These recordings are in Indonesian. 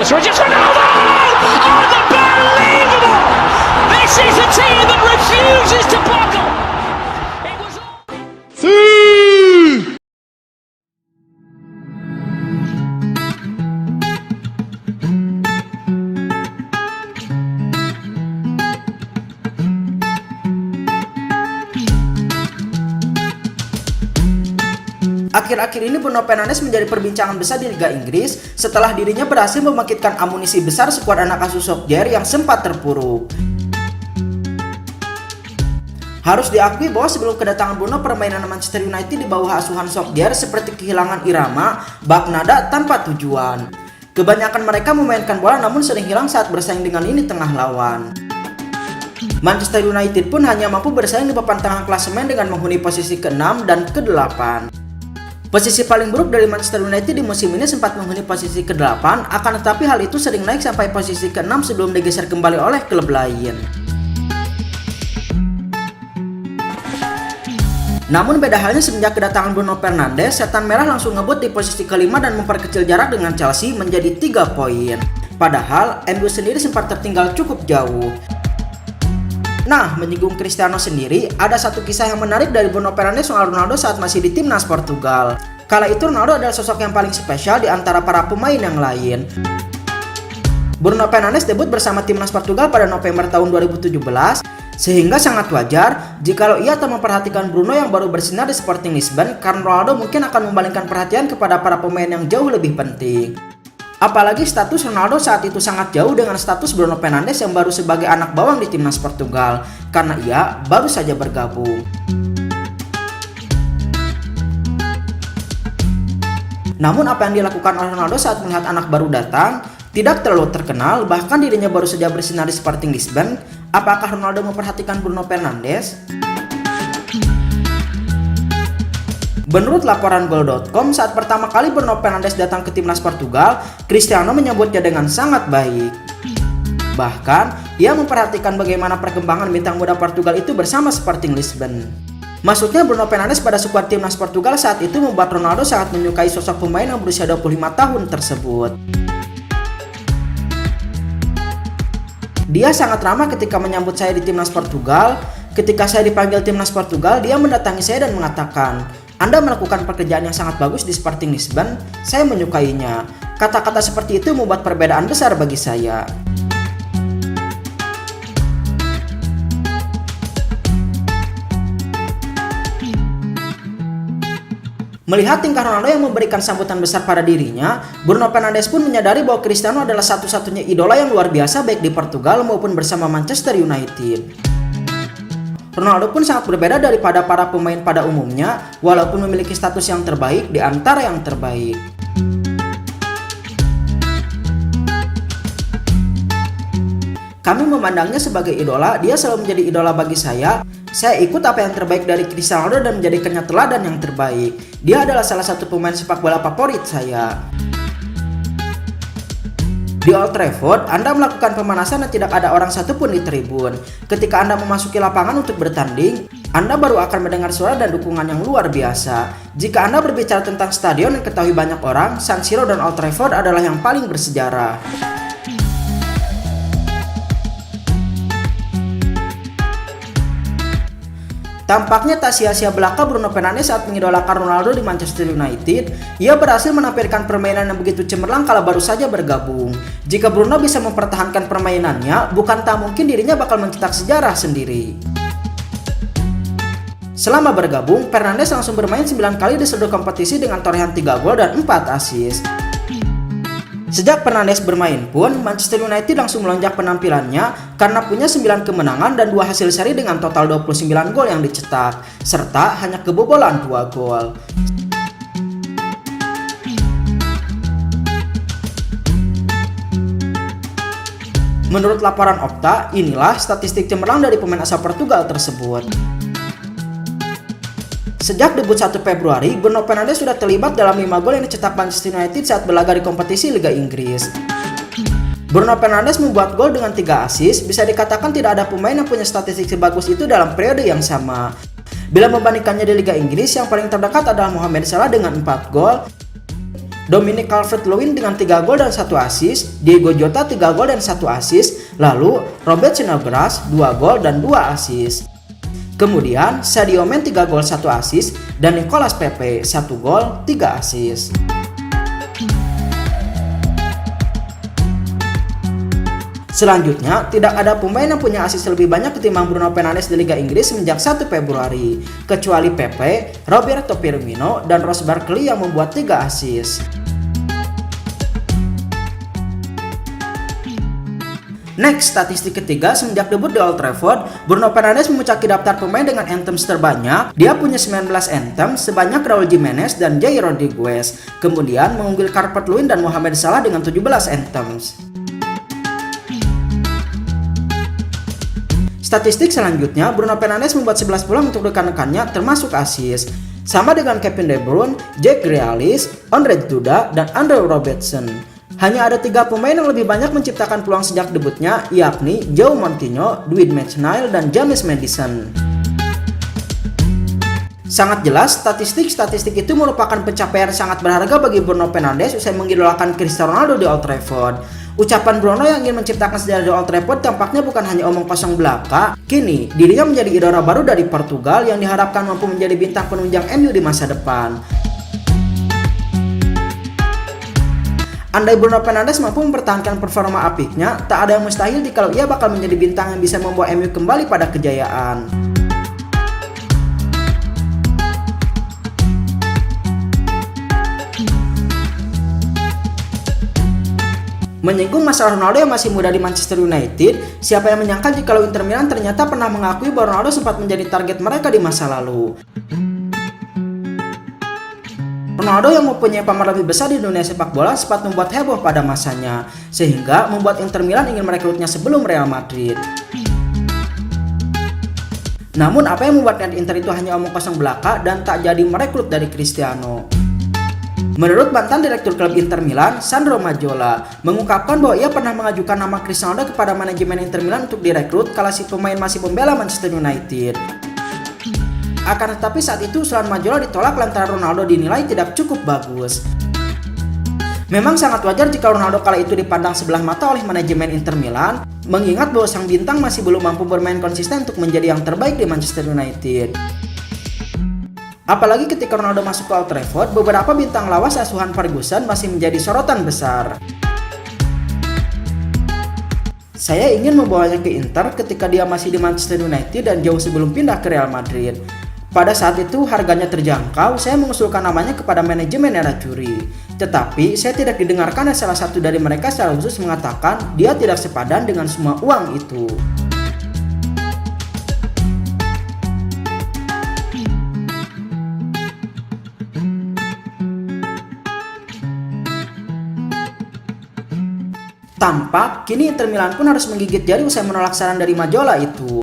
Ronaldo, Ronaldo! Unbelievable! This is a team that refuses to buckle. It was all... Akhir-akhir ini Bruno Fernandes menjadi perbincangan besar di Liga Inggris setelah dirinya berhasil membangkitkan amunisi besar skuad anak asuh Solskjaer yang sempat terpuruk. Harus diakui bahwa sebelum kedatangan Bruno, permainan Manchester United di bawah asuhan Solskjaer seperti kehilangan irama, bak nada tanpa tujuan. Kebanyakan mereka memainkan bola namun sering hilang saat bersaing dengan lini tengah lawan. Manchester United pun hanya mampu bersaing di papan tengah klasemen dengan menghuni posisi ke-6 dan ke-8. Posisi paling buruk dari Manchester United di musim ini sempat menghuni posisi ke-8, akan tetapi hal itu sering naik sampai posisi ke-6 sebelum digeser kembali oleh klub lain. Namun beda halnya semenjak kedatangan Bruno Fernandes, Setan Merah langsung ngebut di posisi ke-5 dan memperkecil jarak dengan Chelsea menjadi 3 poin. Padahal MU sendiri sempat tertinggal cukup jauh. Nah, menyinggung Cristiano sendiri, ada satu kisah yang menarik dari Bruno Fernandes soal Ronaldo saat masih di timnas Portugal. Kala itu Ronaldo adalah sosok yang paling spesial di antara para pemain yang lain. Bruno Fernandes debut bersama timnas Portugal pada November tahun 2017, sehingga sangat wajar jikalau ia tak memperhatikan Bruno yang baru bersinar di Sporting Lisbon, karena Ronaldo mungkin akan membalikkan perhatian kepada para pemain yang jauh lebih penting. Apalagi status Ronaldo saat itu sangat jauh dengan status Bruno Fernandes yang baru sebagai anak bawang di timnas Portugal, karena ia baru saja bergabung. Namun apa yang dilakukan oleh Ronaldo saat melihat anak baru datang tidak terlalu terkenal, bahkan dirinya baru saja bersinar di Sporting Lisbon. Apakah Ronaldo memperhatikan Bruno Fernandes? Menurut laporan Goal.com, saat pertama kali Bruno Fernandes datang ke timnas Portugal, Cristiano menyambutnya dengan sangat baik. Bahkan, ia memperhatikan bagaimana perkembangan bintang muda Portugal itu bersama Sporting Lisbon. Maksudnya Bruno Fernandes pada skuad timnas Portugal saat itu membuat Ronaldo sangat menyukai sosok pemain yang berusia 25 tahun tersebut. Dia sangat ramah ketika menyambut saya di timnas Portugal. Ketika saya dipanggil timnas Portugal, dia mendatangi saya dan mengatakan, "Anda melakukan pekerjaan yang sangat bagus di Sporting Lisbon, saya menyukainya." Kata-kata seperti itu membuat perbedaan besar bagi saya. Melihat tingkah Ronaldo yang memberikan sambutan besar pada dirinya, Bruno Fernandes pun menyadari bahwa Cristiano adalah satu-satunya idola yang luar biasa baik di Portugal maupun bersama Manchester United. Ronaldo pun sangat berbeda daripada para pemain pada umumnya, walaupun memiliki status yang terbaik di antara yang terbaik. Kami memandangnya sebagai idola, dia selalu menjadi idola bagi saya. Saya ikut apa yang terbaik dari Cristiano Ronaldo dan menjadikannya teladan yang terbaik. Dia adalah salah satu pemain sepak bola favorit saya. Di Old Trafford, Anda melakukan pemanasan dan tidak ada orang satupun di tribun. Ketika Anda memasuki lapangan untuk bertanding, Anda baru akan mendengar suara dan dukungan yang luar biasa. Jika Anda berbicara tentang stadion yang diketahui banyak orang, San Siro dan Old Trafford adalah yang paling bersejarah. Tampaknya tak sia-sia belaka Bruno Fernandes saat mengidolakan Ronaldo di Manchester United. Ia berhasil menampilkan permainan yang begitu cemerlang kala baru saja bergabung. Jika Bruno bisa mempertahankan permainannya, bukan tak mungkin dirinya bakal mencetak sejarah sendiri. Selama bergabung, Fernandes langsung bermain 9 kali di seluruh kompetisi dengan torehan 3 gol dan 4 assist. Sejak Fernandes bermain pun, Manchester United langsung melonjak penampilannya karena punya 9 kemenangan dan 2 hasil seri dengan total 29 gol yang dicetak, serta hanya kebobolan 2 gol. Menurut laporan Opta, inilah statistik cemerlang dari pemain asal Portugal tersebut. Sejak debut 1 Februari, Bruno Fernandes sudah terlibat dalam 5 gol yang dicetak Manchester United saat berlaga di kompetisi Liga Inggris. Bruno Fernandes membuat gol dengan 3 assist, bisa dikatakan tidak ada pemain yang punya statistik sebagus itu dalam periode yang sama. Bila membandingkannya di Liga Inggris, yang paling terdekat adalah Mohamed Salah dengan 4 gol, Dominic Calvert-Lewin dengan 3 gol dan 1 assist, Diego Jota 3 gol dan 1 assist, lalu Robert Snodgrass 2 gol dan 2 assist. Kemudian Sadio Mane 3 gol 1 assist dan Nicolas Pepe 1 gol 3 assist. Selanjutnya, tidak ada pemain yang punya assist lebih banyak ketimbang Bruno Fernandes di Liga Inggris semenjak 1 Februari, kecuali Pepe, Roberto Firmino, dan Ross Barkley yang membuat 3 assist. Next, statistik ketiga, semenjak debut di Old Trafford, Bruno Fernandes memecahki daftar pemain dengan anthems terbanyak. Dia punya 19 anthems, sebanyak Raul Jimenez dan Jay Rodriguez. Kemudian mengunggul Calvert-Lewin dan Mohamed Salah dengan 17 anthems. Statistik selanjutnya, Bruno Fernandes membuat 11 peluang untuk rekan-rekannya termasuk assist. Sama dengan Kevin De Bruyne, Jack Grealish, Ondrej Duda, dan Andrew Robertson. Hanya ada 3 pemain yang lebih banyak menciptakan peluang sejak debutnya, yakni João Moutinho, Dwayne Matsnile, dan James Maddison. Sangat jelas, statistik itu merupakan pencapaian sangat berharga bagi Bruno Fernandes usai mengidolakan Cristiano Ronaldo di Old Trafford. Ucapan Bruno yang ingin menciptakan sejarah di Old Trafford tampaknya bukan hanya omong kosong belaka. Kini, dirinya menjadi idola baru dari Portugal yang diharapkan mampu menjadi bintang penunjang MU di masa depan. Andai Bruno Fernandes mampu mempertahankan performa apiknya, tak ada yang mustahil jikalau ia bakal menjadi bintang yang bisa membawa MU kembali pada kejayaan. Menyinggung masalah Ronaldo yang masih muda di Manchester United, siapa yang menyangka jikalau Inter Milan ternyata pernah mengakui bahwa Ronaldo sempat menjadi target mereka di masa lalu. Ronaldo yang mempunyai pamor lebih besar di dunia sepak bola sempat membuat heboh pada masanya, sehingga membuat Inter Milan ingin merekrutnya sebelum Real Madrid. Namun apa yang membuat Inter itu hanya omong kosong belaka dan tak jadi merekrut dari Cristiano? Menurut mantan direktur klub Inter Milan, Sandro Mazzola, mengungkapkan bahwa ia pernah mengajukan nama Cristiano kepada manajemen Inter Milan untuk direkrut kala si pemain masih membela Manchester United. Akan tetapi saat itu usulan Mazzola ditolak lantaran Ronaldo dinilai tidak cukup bagus. Memang sangat wajar jika Ronaldo kala itu dipandang sebelah mata oleh manajemen Inter Milan, mengingat bahwa sang bintang masih belum mampu bermain konsisten untuk menjadi yang terbaik di Manchester United. Apalagi ketika Ronaldo masuk ke Old Trafford, beberapa bintang lawas asuhan Ferguson masih menjadi sorotan besar. Saya ingin membawanya ke Inter ketika dia masih di Manchester United dan jauh sebelum pindah ke Real Madrid. Pada saat itu harganya terjangkau, saya mengusulkan namanya kepada manajemen Nerazzurri. Tetapi saya tidak didengarkan dan salah satu dari mereka secara khusus mengatakan dia tidak sepadan dengan semua uang itu. Tampak kini Inter Milan pun harus menggigit jari usai menolak saran dari Mazzola itu.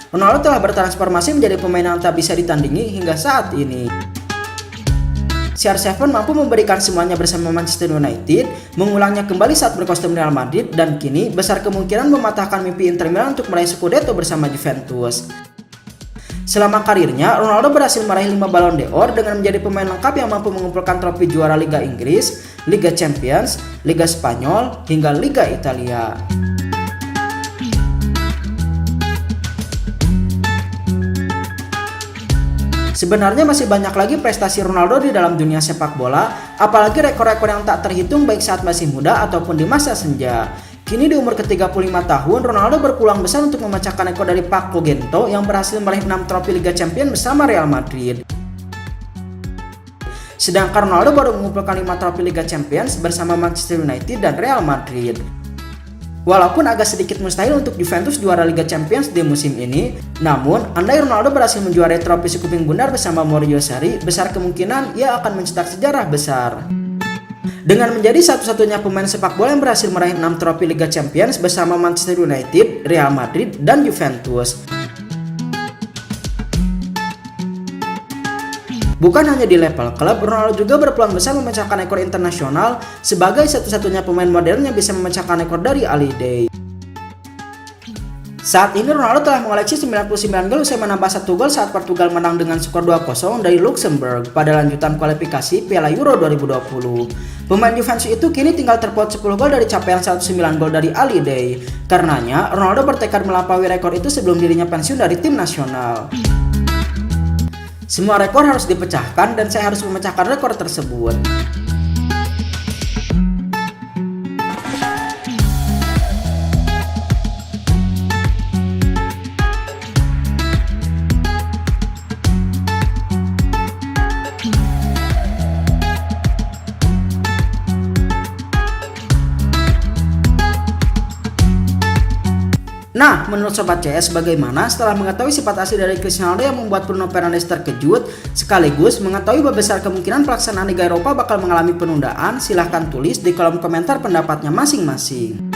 Ronaldo telah bertransformasi menjadi pemain yang tak bisa ditandingi hingga saat ini. CR7 mampu memberikan semuanya bersama Manchester United, mengulangnya kembali saat berkostum Real Madrid, dan kini besar kemungkinan mematahkan mimpi Inter Milan untuk meraih Scudetto bersama Juventus. Selama karirnya, Ronaldo berhasil meraih 5 Ballon d'Or dengan menjadi pemain lengkap yang mampu mengumpulkan trofi juara Liga Inggris, Liga Champions, Liga Spanyol, hingga Liga Italia. Sebenarnya masih banyak lagi prestasi Ronaldo di dalam dunia sepak bola, apalagi rekor-rekor yang tak terhitung baik saat masih muda ataupun di masa senja. Kini di umur ke-35 tahun, Ronaldo berpeluang besar untuk memecahkan rekor dari Paco Gento yang berhasil meraih 6 trofi Liga Champions bersama Real Madrid. Sedangkan Ronaldo baru mengumpulkan 5 trofi Liga Champions bersama Manchester United dan Real Madrid. Walaupun agak sedikit mustahil untuk Juventus juara Liga Champions di musim ini, namun andai Ronaldo berhasil menjuarai trofi sekuping bundar bersama Maurizio Sarri, besar kemungkinan ia akan mencetak sejarah besar. Dengan menjadi satu-satunya pemain sepak bola yang berhasil meraih 6 trofi Liga Champions bersama Manchester United, Real Madrid, dan Juventus. Bukan hanya di level klub, Ronaldo juga berpeluang besar memecahkan rekor internasional sebagai satu-satunya pemain modern yang bisa memecahkan rekor dari Ali Day. Saat ini Ronaldo telah mengoleksi 99 gol usai menambah 1 gol saat Portugal menang dengan skor 2-0 dari Luxembourg pada lanjutan kualifikasi Piala Euro 2020. Pemain Juventus itu kini tinggal terpaut 10 gol dari capaian 109 gol dari Ali Day. Karenanya, Ronaldo bertekad melampaui rekor itu sebelum dirinya pensiun dari tim nasional. Semua rekor harus dipecahkan dan saya harus memecahkan rekor tersebut. Nah, menurut Sobat CS bagaimana setelah mengetahui sifat asli dari Cristiano Ronaldo yang membuat Bruno Fernandes terkejut, sekaligus mengetahui bahwa besar kemungkinan pelaksanaan Liga Eropa bakal mengalami penundaan? Silahkan tulis di kolom komentar pendapatnya masing-masing.